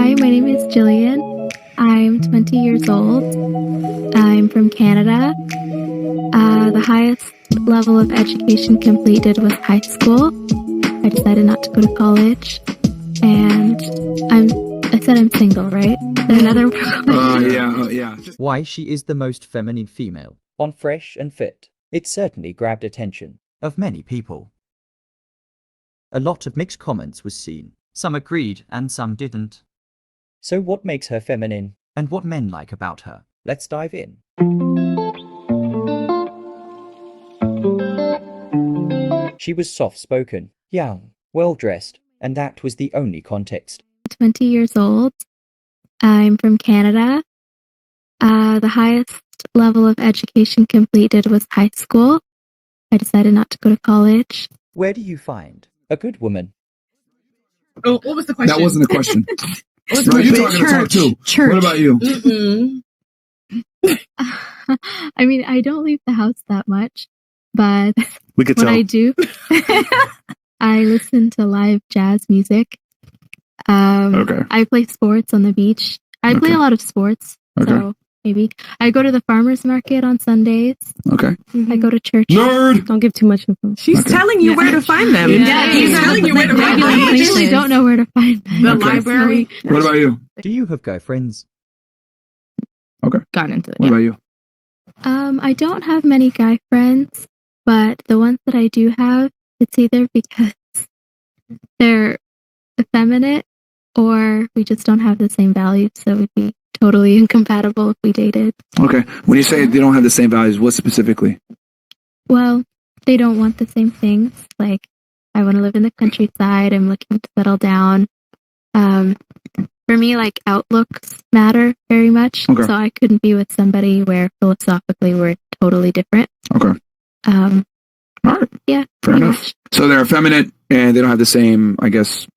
Hi, my name is Jillian. I'm 20 years old. I'm from Canada. The highest level of education completed was high school. I decided not to go to college. And I said I'm single, right? Another yeah. Why she is the most feminine female on FreshandFit. It certainly grabbed attention of many people. A lot of mixed comments was seen. Some agreed and some didn't. So what makes her feminine and what men like about her? Let's dive in. She was soft-spoken, young, well-dressed, and that was the only context. 20 years old. I'm from Canada. The highest level of education completed was high school. I decided not to go to college. Where do you find a good woman? Oh, what was the question? That wasn't a question. No, you're talking to talk too. Church. What about you? I mean, I don't leave the house that much, but We could when tell. I do, I listen to live jazz music. Okay. I play sports on the beach. I play a lot of sports, so maybe. I go to the farmer's market on Sundays. Okay. I go to church. Nerd! Don't give too much info. She's telling you where to find them. Yeah, She's telling you where to find them. I usually don't know where to find them. The Okay. library. What about you? Do you have girlfriends? Gotten into it. What about you? I don't have many guy friends, but the ones that I do have, it's either because they're effeminate or we just don't have the same values, so we'd be totally incompatible if we dated. Okay. When you say they don't have the same values, what specifically? Well, they don't want the same things. Like, I want to live in the countryside. I'm looking to settle down. For me, like, outlooks matter very much. Okay. So I couldn't be with somebody where philosophically we're totally different. Okay. All right. Yeah. Fair enough. So they're effeminate and they don't have the same, I guess,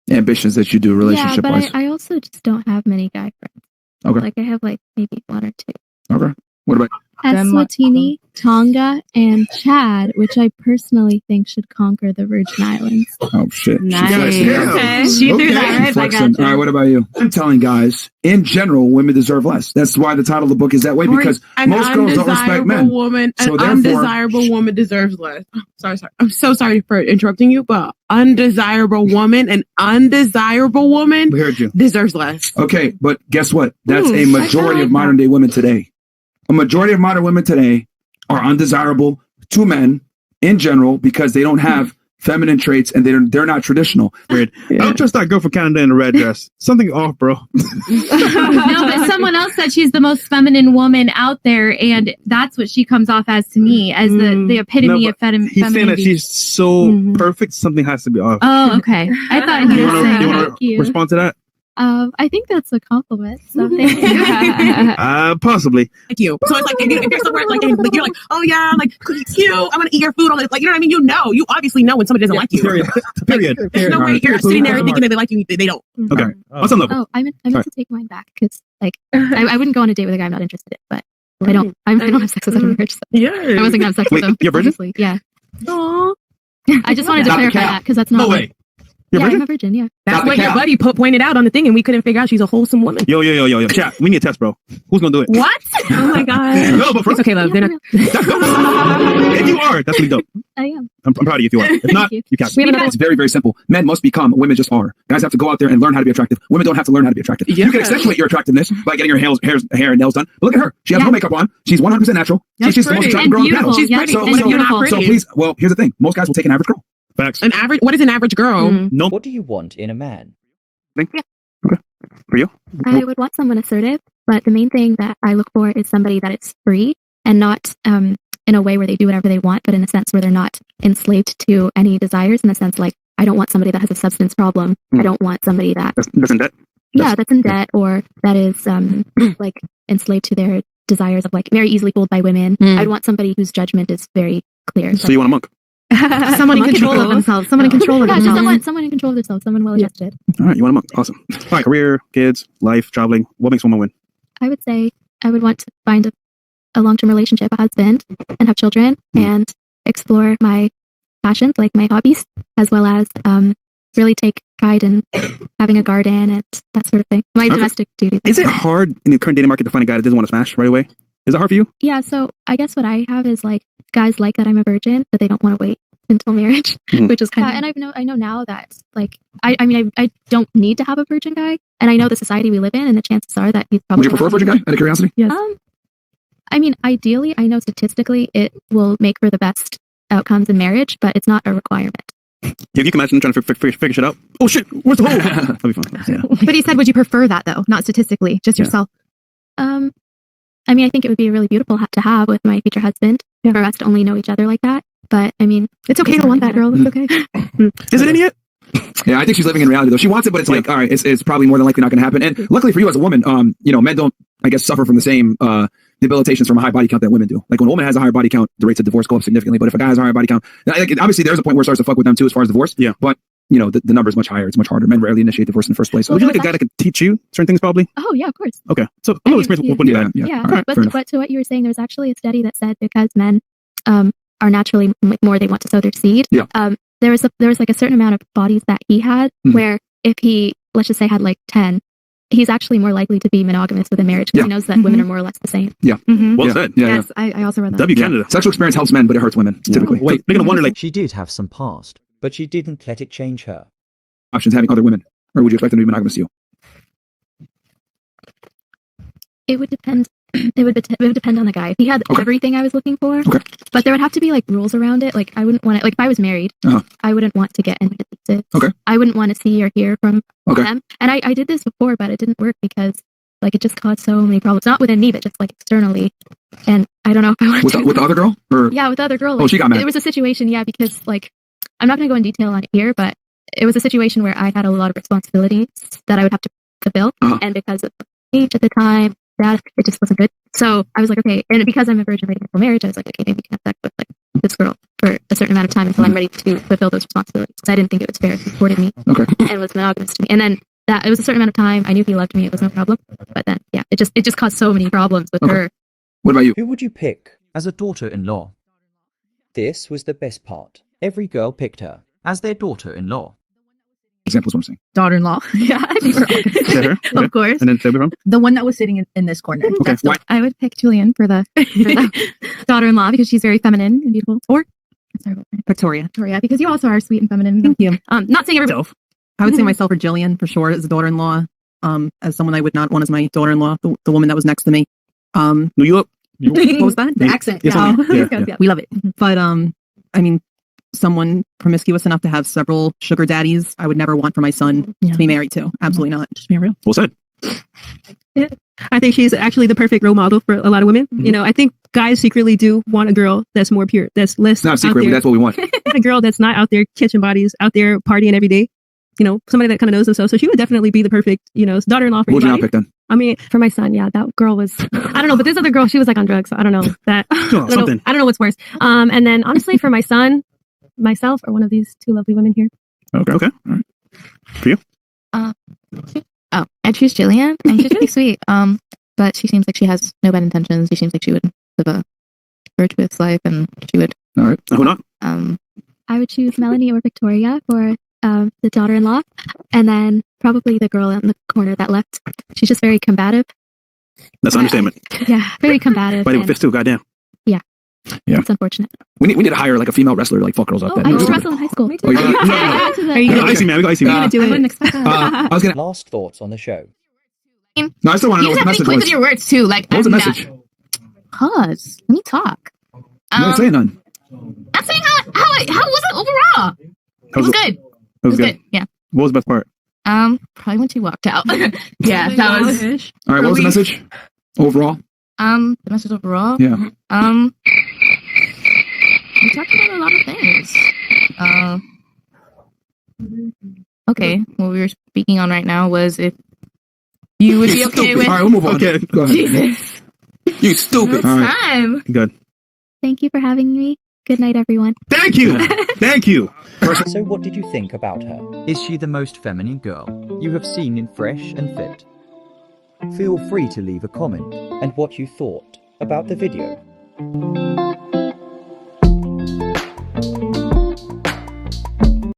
ambitions that you do relationship-wise. Yeah, but I also just don't have many guy friends. Okay. Like, I have, like, maybe one or two. Okay. What about Eswatini, Tonga, and Chad, which I personally think should conquer the Virgin Islands. Oh, shit. Nice. She got Okay. She threw that right back at you. All right, what about you? I'm telling guys, in general, women deserve less. That's why the title of the book is that way, because most girls don't respect men. An undesirable woman deserves less. Sorry. I'm so sorry for interrupting you, but an undesirable woman We heard you. deserves less. Okay, but guess what? That's a majority of modern day women today. A majority of modern women today are undesirable to men in general because they don't have feminine traits and they're not traditional. Weird. I don't trust that girl from Canada in a red dress. Something off, bro. No, but someone else said she's the most feminine woman out there, and that's what she comes off as to me, as the epitome of femininity. He's saying that she's so perfect, something has to be off. Oh, okay. I thought he was saying You that. want to respond to that? I think that's a compliment. So Possibly. Thank you. So it's like if you're somewhere like you're like, oh yeah, like cute, I want to eat your food. All this, like, you know what I mean? You obviously know when somebody doesn't like you. Period. There's no way you're sitting there thinking that they like you. They don't. Okay. On some level. Oh, I meant to take mine back because, like, I wouldn't go on a date with a guy I'm not interested in, but I don't have sex with a marriage. So Yeah. I wasn't gonna have sex with him. You're a virgin? Obviously. Yeah. Aww. I just wanted to clarify that because that's not. No way. You're Yeah, virgin? I'm a virgin. Yeah. That's what your buddy pointed out on the thing, and we couldn't figure out she's a wholesome woman. Yo. Chat, we need a test, bro. Who's going to do it? What? Oh my god. No, but for It's okay, love. They're not. If you are, that's really dope. I am. I'm proud of you if you are. If not, you. you can't. It's very, very simple. Men must become, women just are. Guys have to go out there and learn how to be attractive. Women don't have to learn how to be attractive. You can accentuate your attractiveness by getting your hair and nails done. But look at her. She has no makeup on. She's 100% natural. She's the most attractive girl on the panel. She's pretty. So You're not pretty. please, well, here's the thing. Most guys will take an average girl. Facts. What is an average girl? No. What do you want in a man? Okay. For you? I would want someone assertive, but the main thing that I look for is somebody that is free and not in a way where they do whatever they want, but in a sense where they're not enslaved to any desires. In the sense, like, I don't want somebody that has a substance problem. I don't want somebody that's in debt. That's in debt, or that is like enslaved to their desires of, like, very easily fooled by women. I'd want somebody whose judgment is very clear. So you want a monk? Someone in control of themselves. Someone in control of Yeah, just themselves. someone in control of themselves. Someone well adjusted. All right, you want a monk? Awesome. All right, career, kids, life, traveling. What makes woman win? I would say I would want to find a long-term relationship, a husband, and have children, and explore my passions, like my hobbies, as well as really take pride in having a garden and that sort of thing. My domestic duties. Is it hard in the current dating market to find a guy that doesn't want to smash right away? Is it hard for you? Yeah, so I guess what I have is like guys like that I'm a virgin, but they don't want to wait until marriage, which is kind of. And I know now that like I mean I don't need to have a virgin guy, and I know the society we live in, and the chances are that he's probably. Would you prefer a virgin guy? Out of curiosity. Yes. I mean, ideally, I know statistically it will make for the best outcomes in marriage, but it's not a requirement. If you can imagine trying to figure shit out. Oh shit, where's the hole? That'd be fun. Yeah. But he said, would you prefer that though? Not statistically, just yourself. I mean, I think it would be really beautiful to have with my future husband for us to only know each other like that. But I mean, it's okay to want that, girl. It's okay. Is it in yet? Yeah, I think she's living in reality though. She wants it, but it's like, all right, it's probably more than likely not going to happen. And luckily for you as a woman, men don't, I guess, suffer from the same debilitations from a high body count that women do. Like when a woman has a higher body count, the rates of divorce go up significantly. But if a guy has a higher body count, like, obviously there's a point where it starts to fuck with them too as far as divorce. Yeah. But the number is much higher. It's much harder. Men rarely initiate divorce in the first place. So would you like a guy that could teach you certain things probably? Oh yeah, of course. Okay. So a little experience wouldn't be bad. Yeah. Right, but to what you were saying, there was actually a study that said because men are naturally more they want to sow their seed. Yeah. There was like a certain amount of bodies that he had where if he, let's just say, had like 10, he's actually more likely to be monogamous with a marriage because he knows that women are more or less the same. Yeah. Well said. Yeah. Yes, I also read that. W Canada. Sexual experience helps men, but it hurts women typically. Wait, they're gonna wonder like She did have some past, but she didn't let it change her. Options having other women, or would you expect them to be monogamous to you? It would depend. It would depend on the guy. If he had everything I was looking for, but there would have to be like rules around it. Like I wouldn't want to. Like if I was married, I wouldn't want to get independent. Okay. I wouldn't want to see or hear from Okay. them. And I did this before, but it didn't work because like it just caused so many problems. Not within me, but just like externally. And I don't know if I want to. With the other girl? Or? Yeah, with the other girl. Like, Oh, she got mad. It was a situation, because like I'm not going to go in detail on it here, but it was a situation where I had a lot of responsibilities that I would have to fulfill, and because of age at the time, that it just wasn't good. So I was like, okay, and because I'm a virgin waiting for marriage, I was like, okay, maybe we can have sex with like this girl for a certain amount of time until I'm ready to fulfill those responsibilities. Because I didn't think it was fair. He supported me and was monogamous to me. And then that it was a certain amount of time. I knew he loved me. It was no problem. But then, yeah, it just caused so many problems with her. What about you? Who would you pick as a daughter-in-law? This was the best part. Every girl picked her as their daughter-in-law. Examples, what I'm saying. Daughter-in-law. Yeah, I think we're all gonna say her. it. Of course. And then say from? The one that was sitting in this corner. Okay. Why? I would pick Julian for the daughter-in-law because she's very feminine and beautiful. Or Victoria, because you also are sweet and feminine. Thank you. Not saying everybody. I would say myself or Jillian for sure as a daughter-in-law. As someone I would not want as my daughter-in-law, the woman that was next to me. New York. What was that? The accent. Yeah. We love it. But I mean, someone promiscuous enough to have several sugar daddies, I would never want for my son to be married to. Absolutely not. Just being real. Well said. Yeah. I think she's actually the perfect role model for a lot of women. You know, I think guys secretly do want a girl that's more pure, that's less. It's not secretly, that's what we want. A girl that's not out there catching bodies, out there partying every day. You know, somebody that kind of knows themselves. So she would definitely be the perfect, daughter-in-law for What would you anybody. not pick then? I mean, for my son, yeah, that girl was, I don't know, but this other girl, she was like on drugs. So I don't know that. I don't know what's worse. And then honestly, for my son, myself, or one of these two lovely women here. Okay. All right. For you? I choose Jillian, and she's really sweet. But she seems like she has no bad intentions. She seems like she would live a virtuous life, and she would. All right. Who not? I would choose Melanie or Victoria for the daughter-in-law, and then probably the girl in the corner that left. She's just very combative. That's an understatement. Yeah, very combative. Fighting with fists too, goddamn. Yeah. It's unfortunate. We need to hire like a female wrestler to like fuck girls up. I used to wrestle in high school. Oh, Are you icy man? We got icy man. I wouldn't expect that. I was gonna. Last thoughts on the show. No, I still want to know what the message was. your words too. Like, What was the message? Pause. Let me talk. You didn't say none. I'm saying how was it overall? It was good. It was good. Yeah. What was the best part? Probably when she walked out. Yeah, that was. All right. What was the message overall? The message overall. Yeah. We talked about a lot of things. Okay, what we were speaking on right now was if you would be okay with. All right, we'll move on. Okay. Go ahead. Jesus. You stupid. No All right. time. Good. Thank you for having me. Good night, everyone. Thank you. Thank you. So what did you think about her? Is she the most feminine girl you have seen in Fresh and Fit? Feel free to leave a comment and what you thought about the video.